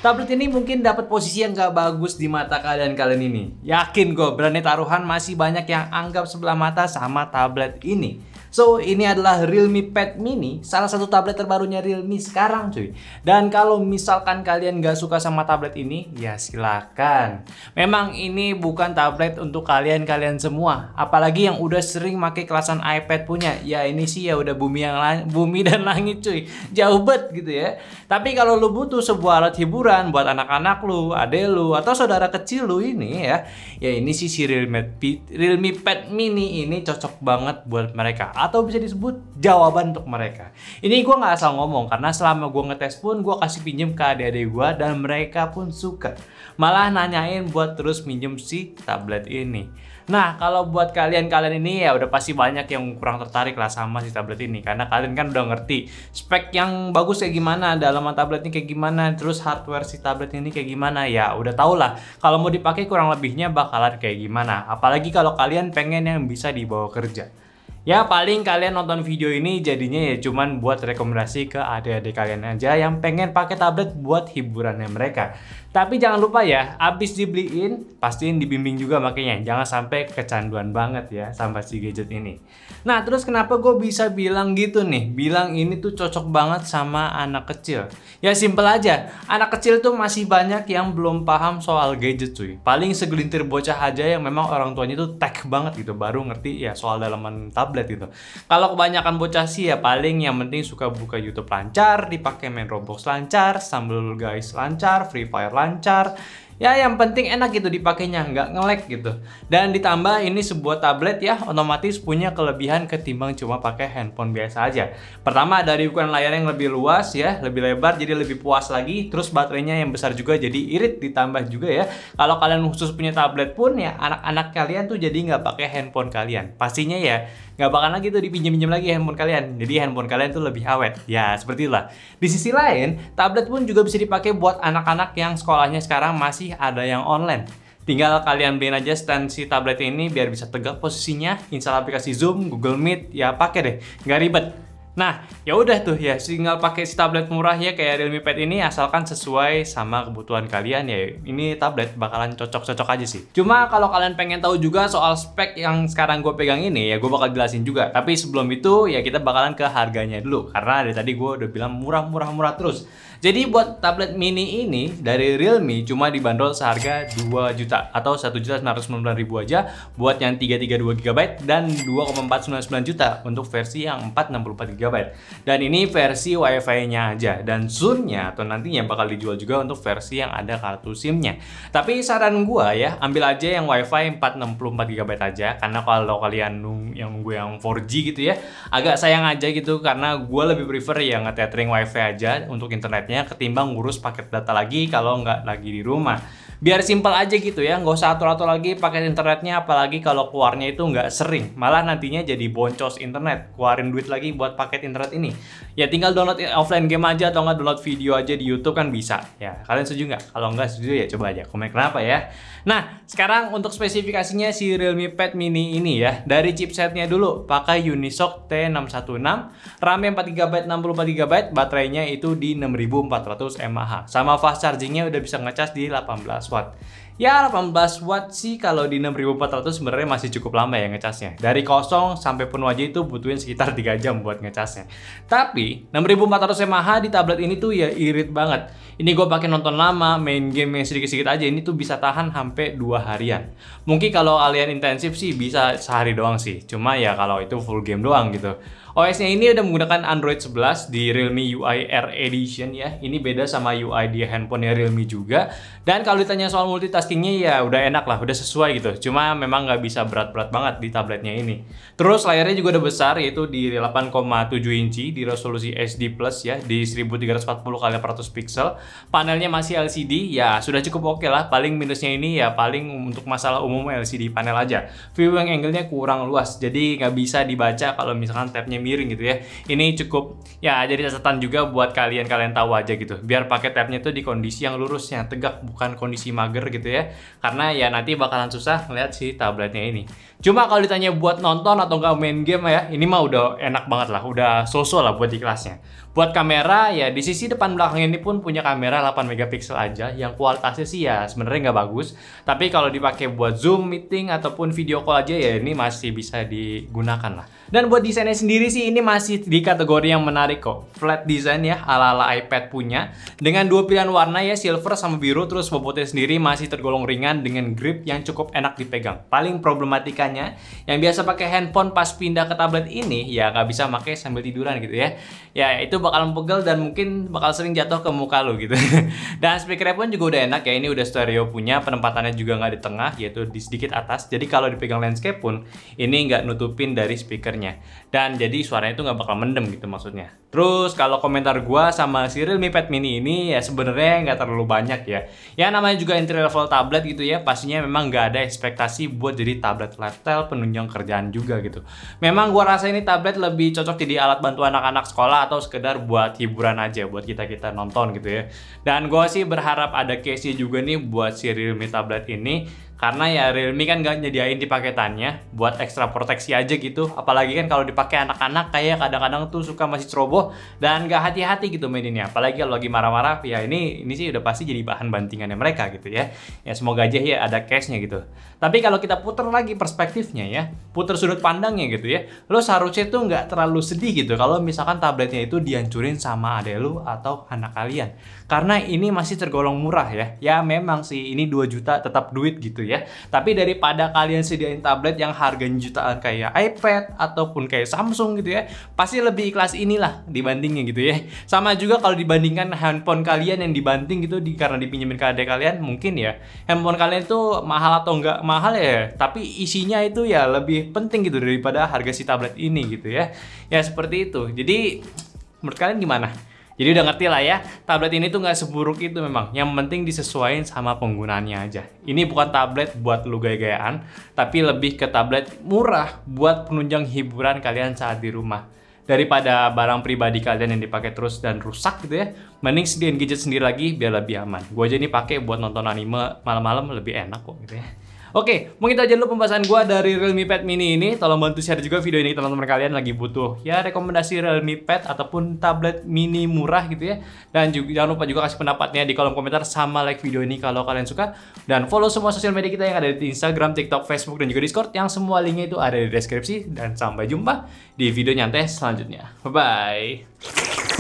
tablet ini mungkin dapat posisi yang gak bagus di mata kalian ini. Yakin gue, berani taruhan masih banyak yang anggap sebelah mata sama tablet ini. So, ini adalah Realme Pad Mini, salah satu tablet terbarunya Realme sekarang cuy. Dan kalau misalkan kalian gak suka sama tablet ini, ya silakan. Memang ini bukan tablet untuk kalian semua. Apalagi yang udah sering pakai kelasan iPad punya. Ya ini sih ya udah bumi dan langit cuy. Jauh bet gitu ya. Tapi kalau lu butuh sebuah alat hiburan buat anak-anak lu, adek lu, atau saudara kecil lu ini ya. Ya ini sih si Realme Pad Mini ini cocok banget buat mereka. Atau bisa disebut jawaban untuk mereka. Ini gue nggak asal ngomong karena selama gue ngetes pun gue kasih pinjem ke adik-adik gue dan mereka pun suka. Malah nanyain buat terus minjem si tablet ini. Nah kalau buat kalian ini ya udah pasti banyak yang kurang tertarik lah sama si tablet ini karena kalian kan udah ngerti spek yang bagus kayak gimana, dalaman tabletnya kayak gimana, terus hardware si tablet ini kayak gimana. Ya udah tau lah kalau mau dipakai kurang lebihnya bakalan kayak gimana. Apalagi kalau kalian pengen yang bisa dibawa kerja. Ya paling kalian nonton video ini jadinya ya cuman buat rekomendasi ke adik-adik kalian aja yang pengen pakai tablet buat hiburannya mereka. Tapi jangan lupa ya, abis dibeliin pastiin dibimbing juga makanya. Jangan sampai kecanduan banget ya sama si gadget ini. Nah terus kenapa gue bisa bilang gitu nih? Bilang ini tuh cocok banget sama anak kecil. Ya simple aja, anak kecil tuh masih banyak yang belum paham soal gadget cuy. Paling segelintir bocah aja yang memang orang tuanya tuh tech banget gitu, baru ngerti ya soal dalaman tablet gitu. Kalau kebanyakan bocah sih ya paling yang penting suka buka YouTube lancar, dipakai main Roblox lancar, Stumble Guys lancar, Free Fire lancar. Ya yang penting enak gitu dipakainya, nggak nge-lag gitu. Dan ditambah ini sebuah tablet ya otomatis punya kelebihan ketimbang cuma pakai handphone biasa aja. Pertama dari ukuran layar yang lebih luas ya, lebih lebar jadi lebih puas lagi. Terus baterainya yang besar juga jadi irit, ditambah juga ya. Kalau kalian khusus punya tablet pun ya anak-anak kalian tuh jadi nggak pakai handphone kalian. Pastinya ya nggak bakal lagi tuh dipinjem-pinjem lagi handphone kalian. Jadi handphone kalian tuh lebih awet. Ya seperti itulah. Di sisi lain, tablet pun juga bisa dipakai buat anak-anak yang sekolahnya sekarang masih ada yang online. Tinggal kalian beliin aja stand si tablet ini biar bisa tegak posisinya, install aplikasi Zoom, Google Meet, ya pakai deh, nggak ribet. Nah, ya udah tuh ya, tinggal pakai si tablet murah ya kayak Realme Pad ini asalkan sesuai sama kebutuhan kalian ya. Ini tablet bakalan cocok-cocok aja sih. Cuma kalau kalian pengen tahu juga soal spek yang sekarang gue pegang ini ya gue bakal jelasin juga. Tapi sebelum itu ya kita bakalan ke harganya dulu karena dari tadi gue udah bilang murah terus. Jadi buat tablet mini ini dari Realme cuma dibanderol seharga 2 juta atau 1.999.000 aja buat yang 332 GB dan 2,499 juta untuk versi yang 464 GB. Dan ini versi WiFi-nya aja dan zoom-nya atau nantinya bakal dijual juga untuk versi yang ada kartu SIM-nya. Tapi saran gua ya, ambil aja yang WiFi 464 GB aja karena kalau kalian yang 4G gitu ya, agak sayang aja gitu karena gua lebih prefer yang nge-tethering WiFi aja untuk internet ketimbang ngurus paket data lagi kalau nggak lagi di rumah. Biar simpel aja gitu ya, nggak usah atur-atur lagi paket internetnya, apalagi kalau keluarnya itu nggak sering, malah nantinya jadi boncos internet, keluarin duit lagi buat paket internet ini. Ya tinggal download offline game aja atau nggak download video aja di YouTube kan bisa. Ya kalian setuju nggak? Kalau nggak setuju ya coba aja komen kenapa ya. Nah sekarang untuk spesifikasinya si Realme Pad Mini ini ya, dari chipsetnya dulu pakai Unisoc T616, RAM-nya 4GB 64GB, baterainya itu di 6400 mAh, sama fast chargingnya udah bisa ngecas di 18 watt. Ya 18 watt sih kalau di 6400 sebenarnya masih cukup lama ya ngecasnya. Dari kosong sampai penuh aja itu butuhin sekitar 3 jam buat ngecasnya. Tapi 6400 mAh di tablet ini tuh ya irit banget. Ini gue pakai nonton lama, main game yang sedikit-sedikit aja, ini tuh bisa tahan sampai 2 harian. Mungkin kalau kalian intensif sih bisa sehari doang sih. Cuma ya kalau itu full game doang gitu. OS-nya ini udah menggunakan Android 11 di Realme UI R Edition ya. Ini beda sama UI di handphonenya Realme juga. Dan kalau ditanya soal multitaskingnya ya udah enak lah, udah sesuai gitu. Cuma memang nggak bisa berat-berat banget di tabletnya ini. Terus layarnya juga udah besar, yaitu di 8,7 inci di resolusi HD Plus ya, di 1340x400 pixel. Panelnya masih LCD, ya sudah cukup oke lah. Paling minusnya ini ya paling untuk masalah umum LCD panel aja. Viewing angle-nya kurang luas, jadi nggak bisa dibaca kalau misalkan tabnya miring gitu ya. Ini cukup ya jadi catatan juga buat kalian tahu aja gitu. Biar pakai tabnya tuh di kondisi yang lurus, yang tegak, bukan kondisi mager gitu ya. Karena ya nanti bakalan susah ngeliat si tabletnya ini. Cuma kalau ditanya buat nonton atau nggak main game ya, ini mah udah enak banget lah, udah so-so lah buat di kelasnya. Buat kamera ya di sisi depan belakang ini pun punya kamera 8 megapiksel aja yang kualitasnya sih ya sebenarnya nggak bagus. Tapi kalau dipakai buat Zoom meeting ataupun video call aja ya ini masih bisa digunakan lah. Dan buat desainnya sendiri sih ini masih di kategori yang menarik kok. Flat design ya ala-ala iPad punya dengan dua pilihan warna ya silver sama biru, terus bobotnya sendiri masih tergolong ringan dengan grip yang cukup enak dipegang. Paling problematikanya yang biasa pakai handphone pas pindah ke tablet ini ya nggak bisa pakai sambil tiduran gitu ya. Ya itu bakal pegel dan mungkin bakal sering jatuh ke muka lo gitu. Dan speakernya pun juga udah enak ya, ini udah stereo punya, penempatannya juga nggak di tengah yaitu di sedikit atas. Jadi kalau dipegang landscape pun ini nggak nutupin dari speakernya. Dan jadi suaranya itu nggak bakal mendem gitu maksudnya. Terus kalau komentar gua sama si Realme Pad Mini ini ya sebenarnya nggak terlalu banyak ya. Ya namanya juga entry level tablet gitu ya, pastinya memang nggak ada ekspektasi buat jadi tablet lifestyle penunjang kerjaan juga gitu. Memang gua rasa ini tablet lebih cocok jadi alat bantu anak-anak sekolah atau sekedar buat hiburan aja buat kita nonton gitu ya. Dan gue sih berharap ada case-nya juga nih buat si Realme tablet ini. Karena ya Realme kan nggak nyediain di paketannya buat ekstra proteksi aja gitu. Apalagi kan kalau dipakai anak-anak kayak kadang-kadang tuh suka masih ceroboh dan nggak hati-hati gitu maininnya. Apalagi kalau lagi marah-marah ya ini sih udah pasti jadi bahan bantingannya mereka gitu ya. Ya semoga aja ya ada case-nya gitu. Tapi kalau kita puter lagi perspektifnya ya, puter sudut pandangnya gitu ya, lo seharusnya tuh nggak terlalu sedih gitu kalau misalkan tabletnya itu dihancurin sama adek lo atau anak kalian. Karena ini masih tergolong murah ya. Ya memang sih ini 2 juta tetap duit gitu ya. Tapi daripada kalian sediain tablet yang harganya jutaan kayak iPad ataupun kayak Samsung gitu ya, pasti lebih ikhlas inilah dibandingnya gitu ya. Sama juga kalau dibandingkan handphone kalian yang dibanting gitu karena dipinjemin ke adik kalian, mungkin ya handphone kalian itu mahal atau enggak mahal ya, tapi isinya itu ya lebih penting gitu daripada harga si tablet ini gitu ya. Ya seperti itu. Jadi menurut kalian gimana? Jadi udah ngerti lah ya, tablet ini tuh nggak seburuk itu memang. Yang penting disesuaikan sama penggunaannya aja. Ini bukan tablet buat lu gaya-gayaan, tapi lebih ke tablet murah buat penunjang hiburan kalian saat di rumah. Daripada barang pribadi kalian yang dipakai terus dan rusak gitu ya, mending sediain gadget sendiri lagi biar lebih aman. Gua aja ini pakai buat nonton anime malam-malam lebih enak kok gitu ya. Oke, mungkin itu aja dulu pembahasan gue dari Realme Pad Mini ini. Tolong bantu share juga video ini ke teman-teman kalian lagi butuh ya rekomendasi Realme Pad ataupun tablet mini murah gitu ya. Dan juga jangan lupa juga kasih pendapatnya di kolom komentar sama like video ini kalau kalian suka. Dan follow semua sosial media kita yang ada di Instagram, TikTok, Facebook, dan juga Discord yang semua linknya itu ada di deskripsi. Dan sampai jumpa di video nyantai selanjutnya. Bye-bye.